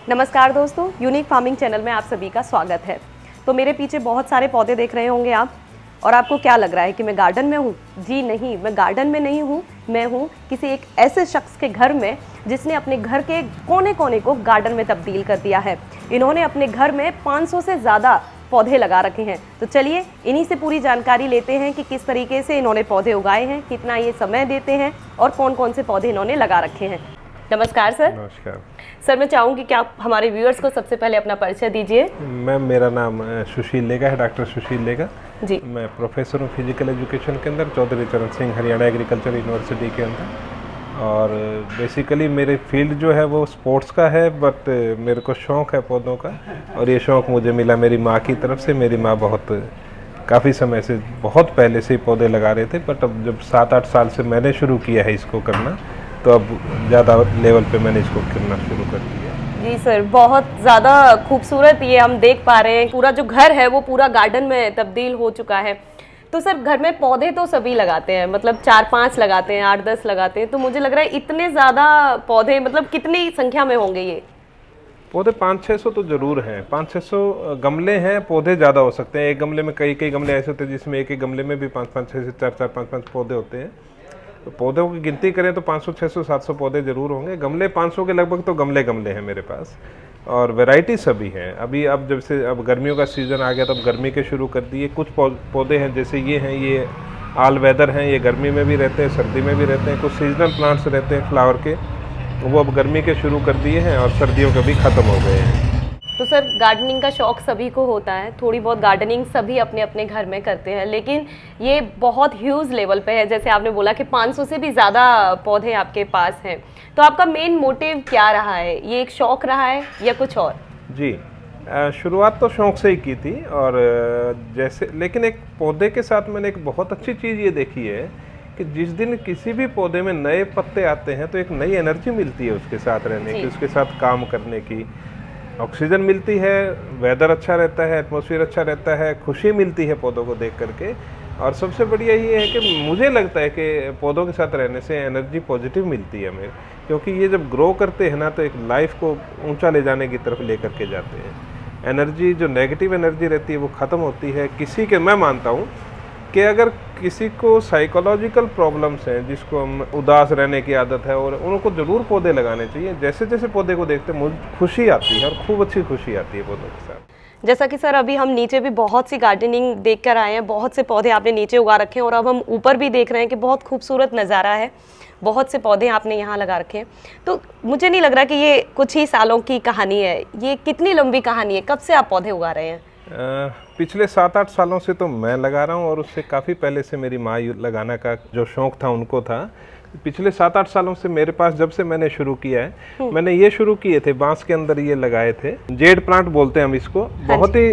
नमस्कार दोस्तों, unique farming channel में आप सभी का स्वागत है। तो मेरे पीछे बहुत सारे पौधे देख रहे होंगे आप, और आपको क्या लग रहा है कि मैं गार्डन में हूँ? जी नहीं, मैं गार्डन में नहीं हूँ। मैं हूँ किसी एक ऐसे शख्स के घर में जिसने अपने घर के कोने कोने को गार्डन में तब्दील कर दिया है। इन्होंने अपने घर में 500 से ज़्यादा पौधे लगा रखे हैं। तो चलिए इन्हीं से पूरी जानकारी लेते हैं कि किस तरीके से इन्होंने पौधे उगाए हैं, कितना ये समय देते हैं और कौन कौन से पौधे इन्होंने लगा रखे हैं। नमस्कार सर। नमस्कार सर, मैं चाहूँगी कि आप हमारे व्यूअर्स को सबसे पहले अपना परिचय दीजिए। मैम, मेरा नाम सुशील लेगा है, डॉक्टर सुशील लेगा जी। मैं प्रोफेसर हूँ फिजिकल एजुकेशन के अंदर, चौधरी चरण सिंह हरियाणा एग्रीकल्चर यूनिवर्सिटी के अंदर। और बेसिकली मेरे फील्ड जो है वो स्पोर्ट्स का है, बट मेरे को शौक़ है पौधों का, और ये शौक़ मुझे मिला मेरी माँ की तरफ से। मेरी माँ काफ़ी समय से, बहुत पहले से ही पौधे लगा रहे थे, बट अब जब 7-8 साल से मैंने शुरू किया है इसको करना, तो अब ज़्यादा लेवल पे मैंने इसको करना शुरू कर दिया। जी सर, बहुत ज़्यादा खूबसूरत ये हम देख पा रहे हैं। पूरा जो घर है वो पूरा गार्डन में तब्दील हो चुका है। तो सर, घर में पौधे तो सभी लगाते हैं, मतलब 4-5 लगाते हैं, 8-10 लगाते हैं। तो मुझे लग रहा है इतने ज़्यादा पौधे, मतलब कितनी संख्या में होंगे ये पौधे? 500-600 तो ज़रूर हैं। 500-600 गमले हैं, पौधे ज़्यादा हो सकते हैं। एक गमले में कई गमले ऐसे होते हैं जिसमें एक गमले में भी 5-5, 6 से 4-4, 5-5 पौधे होते हैं। तो पौधों की गिनती करें तो 500, 600, 700 पौधे ज़रूर होंगे। गमले 500 के लगभग तो गमले हैं मेरे पास, और वैरायटी सभी हैं। अभी अब जब से अब गर्मियों का सीज़न आ गया तो अब गर्मी के शुरू कर दिए। कुछ पौधे हैं जैसे ये हैं, ये ऑल वेदर हैं, ये गर्मी में भी रहते हैं, सर्दी में भी रहते हैं। कुछ सीजनल प्लांट्स रहते हैं फ्लावर के, वो अब गर्मी के शुरू कर दिए हैं, और सर्दियों के भी ख़त्म हो गए हैं। तो सर, गार्डनिंग का शौक सभी को होता है, थोड़ी बहुत गार्डनिंग सभी अपने अपने घर में करते हैं, लेकिन ये बहुत ह्यूज लेवल पे है। जैसे आपने बोला कि 500 से भी ज़्यादा पौधे आपके पास हैं। तो आपका मेन मोटिव क्या रहा है? ये एक शौक रहा है या कुछ और? जी, शुरुआत तो शौक़ से ही की थी, और जैसे, लेकिन एक पौधे के साथ मैंने एक बहुत अच्छी चीज़ ये देखी है कि जिस दिन किसी भी पौधे में नए पत्ते आते हैं तो एक नई एनर्जी मिलती है उसके साथ रहने की, उसके साथ काम करने की। ऑक्सीजन मिलती है, वेदर अच्छा रहता है, एटमॉस्फेयर अच्छा रहता है, खुशी मिलती है पौधों को देख करके। और सबसे बढ़िया ये है कि मुझे लगता है कि पौधों के साथ रहने से एनर्जी पॉजिटिव मिलती है हमें, क्योंकि ये जब ग्रो करते हैं ना तो एक लाइफ को ऊंचा ले जाने की तरफ ले करके जाते हैं। एनर्जी, जो नेगेटिव एनर्जी रहती है वो ख़त्म होती है। किसी के, मैं मानता हूँ कि अगर किसी को साइकोलॉजिकल प्रॉब्लम्स हैं, जिसको हम उदास रहने की आदत है, और उनको ज़रूर पौधे लगाने चाहिए। जैसे जैसे पौधे को देखते हैं मुझे खुशी आती है, और खूब अच्छी खुशी आती है पौधों के साथ। जैसा कि सर, अभी हम नीचे भी बहुत सी गार्डनिंग देख कर आए हैं, बहुत से पौधे आपने नीचे उगा रखे हैं, और अब हम ऊपर भी देख रहे हैं कि बहुत खूबसूरत नज़ारा है। बहुत से पौधे आपने यहाँ लगा रखे हैं। तो मुझे नहीं लग रहा कि ये कुछ ही सालों की कहानी है, ये कितनी लंबी कहानी है? कब से आप पौधे उगा रहे हैं? पिछले 7-8 सालों से तो मैं लगा रहा हूँ, और उससे काफ़ी पहले से मेरी माँ लगाने का जो शौक़ था उनको था। पिछले 7-8 सालों से मेरे पास, जब से मैंने शुरू किया है, मैंने ये शुरू किए थे बांस के अंदर ये लगाए थे। जेड प्लांट बोलते हैं हम इसको। बहुत ही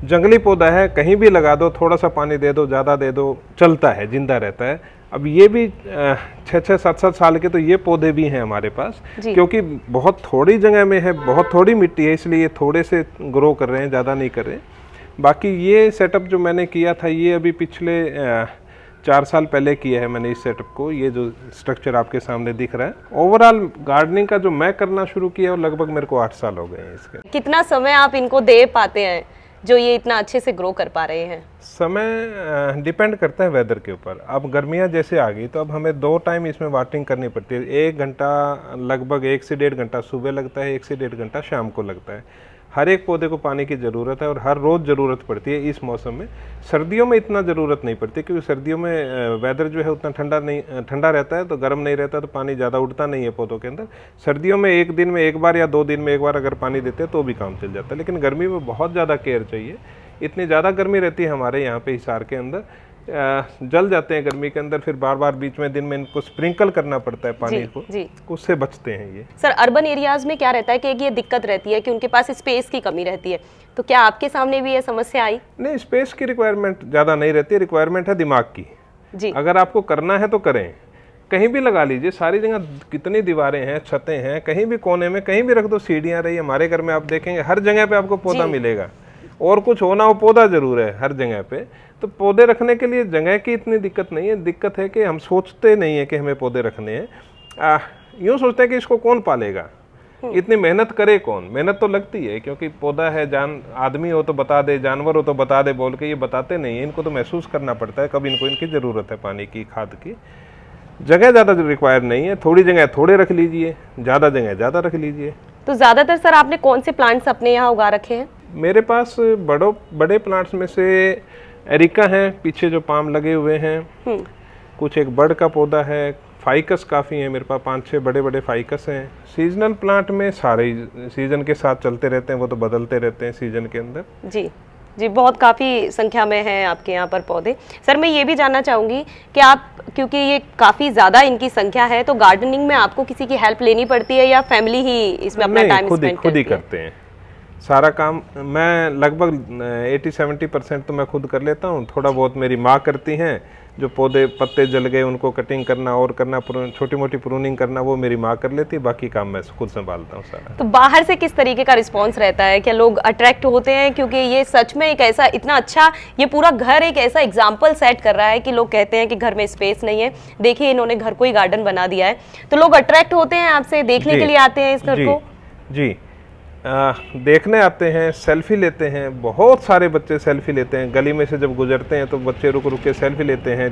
जंगली पौधा है, कहीं भी लगा दो, थोड़ा सा पानी दे दो, ज़्यादा दे दो, चलता है, जिंदा रहता है। अब ये भी 6-6, 7-7 साल के तो ये पौधे भी हैं हमारे पास, क्योंकि बहुत थोड़ी जगह में है, बहुत थोड़ी मिट्टी है, इसलिए थोड़े से ग्रो कर रहे हैं, ज़्यादा नहीं कर रहे। बाकी ये सेटअप जो मैंने किया था, ये अभी पिछले 4 साल पहले किया है मैंने इस सेटअप को। ये जो स्ट्रक्चर आपके सामने दिख रहा है, ओवरऑल गार्डनिंग का जो मैं करना शुरू किया है, लगभग मेरे को 8 साल हो गए हैं इसके। कितना समय आप इनको दे पाते हैं जो ये इतना अच्छे से ग्रो कर पा रहे हैं? समय डिपेंड करता है वेदर के ऊपर। अब गर्मियाँ जैसे आ गई तो अब हमें 2 टाइम इसमें वाटरिंग करनी पड़ती है। 1 घंटा, लगभग 1 से 1.5 घंटा सुबह लगता है, 1 से 1.5 घंटा शाम को लगता है। हर एक पौधे को पानी की ज़रूरत है, और हर रोज़ ज़रूरत पड़ती है इस मौसम में। सर्दियों में इतना ज़रूरत नहीं पड़ती, क्योंकि सर्दियों में वेदर जो है उतना ठंडा रहता है, तो गर्म नहीं रहता, तो पानी ज़्यादा उड़ता नहीं है पौधों के अंदर। सर्दियों में 1 दिन में 1 बार या 2 दिन में 1 बार अगर पानी देते हैं तो भी काम चल जाता है। लेकिन गर्मी में बहुत ज़्यादा केयर चाहिए। इतनी ज़्यादा गर्मी रहती है हमारे यहाँ पे हिसार के अंदर, जल जाते हैं गर्मी के अंदर। फिर बार बार बीच में दिन में इनको स्प्रिंकल करना पड़ता है पानी को, उससे बचते हैं ये। सर, अर्बन एरियाज में क्या रहता है कि एक ये दिक्कत रहती है कि उनके पास स्पेस की कमी रहती है। तो क्या आपके सामने भी ये समस्या आई? नहीं, स्पेस की रिक्वायरमेंट ज़्यादा नहीं रहती है, रिक्वायरमेंट है दिमाग की जी। अगर आपको करना है तो करें, कहीं भी लगा लीजिए। सारी जगह कितनी दीवारें हैं, छतें हैं, कहीं भी कोने में कहीं भी रख दो, सीढ़ियाँ रही। हमारे घर में आप देखेंगे हर जगह पे आपको पौधा मिलेगा, और कुछ होना हो, पौधा जरूर है हर जगह पे। तो पौधे रखने के लिए जगह की इतनी दिक्कत नहीं है। दिक्कत है कि हम सोचते नहीं है कि हमें पौधे रखने हैं। यूँ सोचते हैं कि इसको कौन पालेगा, इतनी मेहनत करे कौन? मेहनत तो लगती है, क्योंकि पौधा है, आदमी हो तो बता दे, जानवर हो तो बता दे बोल के ये बताते नहीं है। इनको तो महसूस करना पड़ता है कब इनको इनकी ज़रूरत है पानी की, खाद की। जगह ज़्यादा रिक्वायर नहीं है, थोड़ी जगह थोड़े रख लीजिए, ज़्यादा जगह ज़्यादा रख लीजिए। तो ज़्यादातर सर आपने कौन से प्लांट्स अपने यहाँ उगा रखे हैं? मेरे पास बड़े प्लांट्स में से एरिका हैं, पीछे जो पाम लगे हुए हैं, कुछ एक बर्ड का पौधा है, फाइकस काफ़ी है मेरे पास, 5-6 बड़े बड़े फाइकस हैं। सीजनल प्लांट में सारे सीजन के साथ चलते रहते हैं, वो तो बदलते रहते हैं सीजन के अंदर। जी जी, बहुत काफ़ी संख्या में है आपके यहाँ पर पौधे। सर मैं ये भी जानना चाहूँगी कि आप, क्योंकि ये काफ़ी ज़्यादा इनकी संख्या है, तो गार्डनिंग में आपको किसी की हेल्प लेनी पड़ती है या फैमिली ही इसमें अपना टाइम स्पेंड खुद ही करते हैं सारा काम? मैं लगभग 80-70% तो मैं खुद कर लेता हूँ। थोड़ा बहुत मेरी माँ करती हैं, जो पौधे पत्ते जल गए उनको कटिंग करना और करना, छोटी मोटी प्रूनिंग करना, वो मेरी माँ कर लेती है। बाकी काम मैं खुद संभालता हूँ सारा। तो बाहर से किस तरीके का रिस्पांस रहता है? क्या लोग अट्रैक्ट होते हैं? क्योंकि ये सच में एक ऐसा इतना अच्छा, ये पूरा घर एक ऐसा एग्जाम्पल सेट कर रहा है कि लोग कहते हैं कि घर में स्पेस नहीं है, देखिए इन्होंने घर को ही गार्डन बना दिया है। तो लोग अट्रैक्ट होते हैं आपसे, देखने के लिए आते हैं इस घर को? जी, देखने आते हैं, सेल्फी लेते हैं। बहुत सारे बच्चे सेल्फी लेते हैं, गली में से जब गुजरते हैं तो बच्चे रुक रुक के सेल्फी लेते हैं,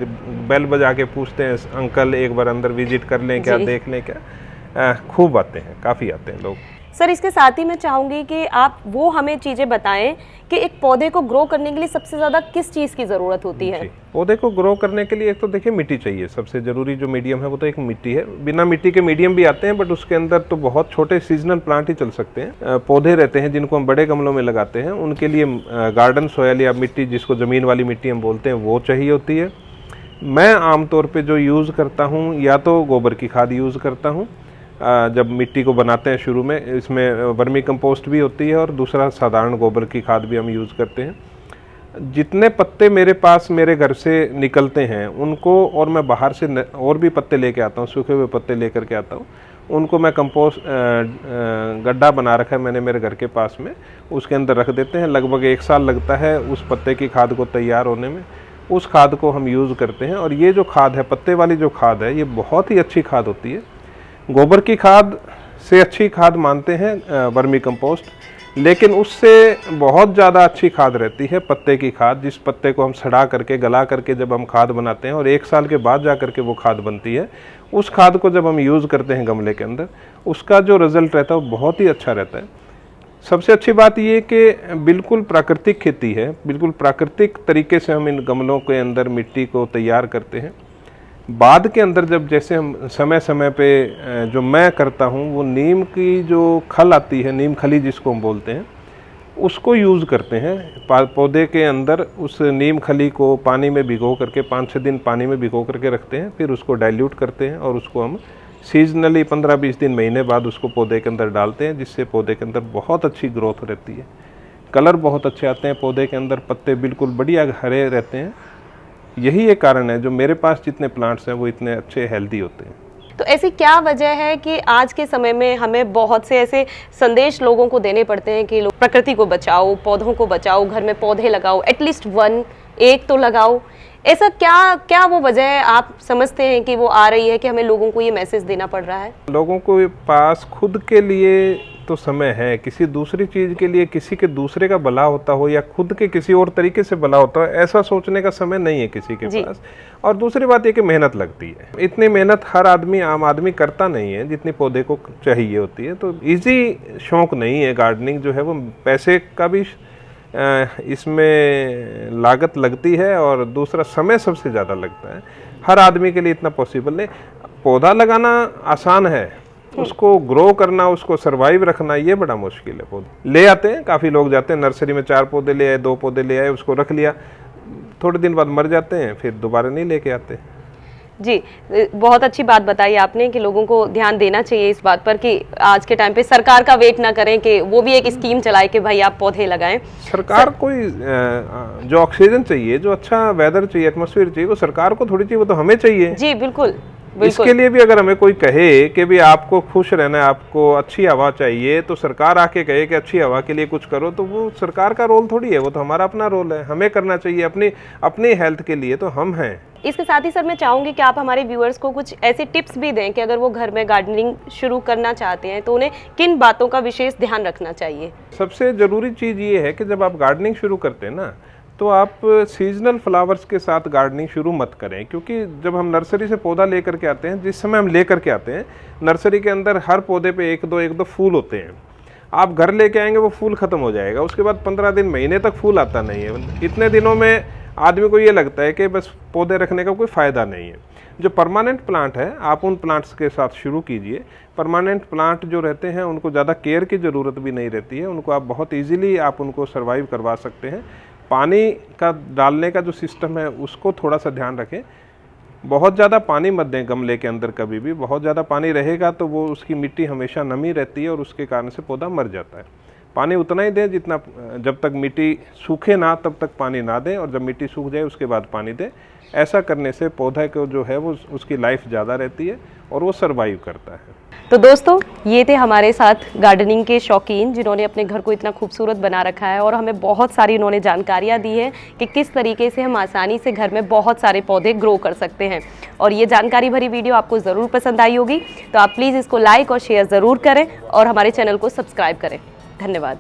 बेल बजा के पूछते हैं अंकल एक बार अंदर विजिट कर लें क्या, देख लें क्या। खूब आते हैं, काफ़ी आते हैं लोग। सर इसके साथ ही मैं चाहूँगी कि आप वो हमें चीज़ें बताएं कि एक पौधे को ग्रो करने के लिए सबसे ज़्यादा किस चीज़ की ज़रूरत होती है? पौधे को ग्रो करने के लिए एक तो देखिए मिट्टी चाहिए, सबसे ज़रूरी जो मीडियम है वो तो एक मिट्टी है। बिना मिट्टी के मीडियम भी आते हैं, बट उसके अंदर तो बहुत छोटे सीजनल प्लांट ही चल सकते हैं। पौधे रहते हैं जिनको हम बड़े गमलों में लगाते हैं, उनके लिए गार्डन सॉयल या मिट्टी, जिसको ज़मीन वाली मिट्टी हम बोलते हैं, वो चाहिए होती है। मैं आमतौर पर जो यूज़ करता हूँ, या तो गोबर की खाद यूज़ करता हूँ जब मिट्टी को बनाते हैं शुरू में, इसमें वर्मी कंपोस्ट भी होती है, और दूसरा साधारण गोबर की खाद भी हम यूज़ करते हैं। जितने पत्ते मेरे पास मेरे घर से निकलते हैं उनको, और मैं बाहर से और भी पत्ते लेके आता हूँ, सूखे हुए पत्ते लेकर के आता हूँ, उनको मैं कंपोस्ट गड्ढा बना रखा है मैंने मेरे घर के पास में, उसके अंदर रख देते हैं। लगभग 1 साल लगता है उस पत्ते की खाद को तैयार होने में। उस खाद को हम यूज़ करते हैं, और ये जो खाद है, पत्ते वाली जो खाद है, ये बहुत ही अच्छी खाद होती है। गोबर की खाद से अच्छी खाद मानते हैं वर्मी कंपोस्ट, लेकिन उससे बहुत ज़्यादा अच्छी खाद रहती है पत्ते की खाद, जिस पत्ते को हम सड़ा करके, गला करके जब हम खाद बनाते हैं और 1 साल के बाद जा करके वो खाद बनती है, उस खाद को जब हम यूज़ करते हैं गमले के अंदर, उसका जो रिज़ल्ट रहता है वो बहुत ही अच्छा रहता है। सबसे अच्छी बात ये कि बिल्कुल प्राकृतिक खेती है, बिल्कुल प्राकृतिक तरीके से हम इन गमलों के अंदर मिट्टी को तैयार करते हैं। बाद के अंदर जब जैसे हम समय समय पे जो मैं करता हूँ, वो नीम की जो खल आती है, नीम खली जिसको हम बोलते हैं, उसको यूज़ करते हैं पौधे के अंदर। उस नीम खली को पानी में भिगो करके 5-6 दिन पानी में भिगो करके रखते हैं, फिर उसको डाइल्यूट करते हैं, और उसको हम सीजनली 15-20 दिन, महीने बाद उसको पौधे के अंदर डालते हैं, जिससे पौधे के अंदर बहुत अच्छी ग्रोथ रहती है। कलर बहुत अच्छे आते हैं पौधे के अंदर, पत्ते बिल्कुल बढ़िया हरे रहते हैं। यही एक कारण है जो मेरे पास जितने प्लांट्स हैं वो इतने अच्छे हेल्दी होते हैं। तो ऐसी क्या वजह है कि आज के समय में हमें बहुत से ऐसे संदेश लोगों को देने पड़ते हैं कि लोग प्रकृति को बचाओ, पौधों को बचाओ, घर में पौधे लगाओ, एटलीस्ट एक तो लगाओ। ऐसा क्या वो वजह आप समझते हैं कि वो आ रही है कि हमें लोगों को ये मैसेज देना पड़ रहा है? लोगों को पास खुद के लिए तो समय है, किसी दूसरी चीज़ के लिए, किसी के दूसरे का भला होता हो या खुद के किसी और तरीके से भला होता हो, ऐसा सोचने का समय नहीं है किसी के पास। और दूसरी बात ये कि मेहनत लगती है। इतनी मेहनत हर आदमी, आम आदमी करता नहीं है जितनी पौधे को चाहिए होती है। तो इजी शौक नहीं है गार्डनिंग जो है, वो पैसे का भी इसमें लागत लगती है, और दूसरा समय सबसे ज़्यादा लगता है। हर आदमी के लिए इतना पॉसिबल नहीं। पौधा लगाना आसान है, उसको ग्रो करना, उसको सरवाइव रखना, ये बड़ा मुश्किल है। पौधे ले आते हैं, काफ़ी लोग जाते हैं नर्सरी में, 4 पौधे ले आए, 2 पौधे ले आए, उसको रख लिया, थोड़े दिन बाद मर जाते हैं, फिर दोबारा नहीं लेके आते। जी, बहुत अच्छी बात बताई आपने कि लोगों को ध्यान देना चाहिए इस बात पर कि आज के टाइम पे सरकार का वेट ना करें कि वो भी एक स्कीम चलाए कि भाई आप पौधे लगाएं। सरकार कोई जो ऑक्सीजन चाहिए, जो अच्छा वेदर चाहिए, एटमॉस्फेयर चाहिए, वो सरकार को थोड़ी चाहिए, वो तो हमें चाहिए। जी बिल्कुल। इसके लिए भी अगर हमें कोई कहे कि भी आपको खुश रहना है, आपको अच्छी हवा चाहिए, तो सरकार आके कहे कि अच्छी हवा के लिए कुछ करो, तो वो सरकार का रोल थोड़ी है, वो तो हमारा अपना रोल है, हमें करना चाहिए अपनी हेल्थ के लिए। तो हम हैं, इसके साथ ही सर मैं चाहूँगी कि आप हमारे व्यूअर्स को कुछ ऐसे टिप्स भी दें कि अगर वो घर में गार्डनिंग शुरू करना चाहते हैं तो उन्हें किन बातों का विशेष ध्यान रखना चाहिए। सबसे ज़रूरी चीज़ ये है कि जब आप गार्डनिंग शुरू करते हैं ना, तो आप सीजनल फ्लावर्स के साथ गार्डनिंग शुरू मत करें, क्योंकि जब हम नर्सरी से पौधा लेकर के आते हैं, जिस समय हम लेकर के आते हैं, नर्सरी के अंदर हर पौधे पे एक दो फूल होते हैं। आप घर लेके आएंगे वो फूल ख़त्म हो जाएगा, उसके बाद 15 दिन महीने तक फूल आता नहीं है। इतने दिनों में आदमी को ये लगता है कि बस पौधे रखने का कोई फ़ायदा नहीं है। जो परमानेंट प्लांट है, आप उन प्लांट्स के साथ शुरू कीजिए। परमानेंट प्लांट जो रहते हैं उनको ज़्यादा केयर की ज़रूरत भी नहीं रहती है, उनको आप बहुत ईजीली आप उनको सर्वाइव करवा सकते हैं। पानी का डालने का जो सिस्टम है उसको थोड़ा सा ध्यान रखें। बहुत ज़्यादा पानी मत दें गमले के अंदर कभी भी। बहुत ज़्यादा पानी रहेगा तो वो उसकी मिट्टी हमेशा नमी रहती है और उसके कारण से पौधा मर जाता है। पानी उतना ही दें जितना, जब तक मिट्टी सूखे ना तब तक पानी ना दें, और जब मिट्टी सूख जाए उसके बाद पानी दें। ऐसा करने से पौधा को जो है वो उसकी लाइफ ज़्यादा रहती है और वो सर्वाइव करता है। तो दोस्तों, ये थे हमारे साथ गार्डनिंग के शौकीन जिन्होंने अपने घर को इतना खूबसूरत बना रखा है, और हमें बहुत सारी उन्होंने जानकारियाँ दी है कि किस तरीके से हम आसानी से घर में बहुत सारे पौधे ग्रो कर सकते हैं। और ये जानकारी भरी वीडियो आपको ज़रूर पसंद आई होगी, तो आप प्लीज़ इसको लाइक और शेयर ज़रूर करें और हमारे चैनल को सब्सक्राइब करें। धन्यवाद।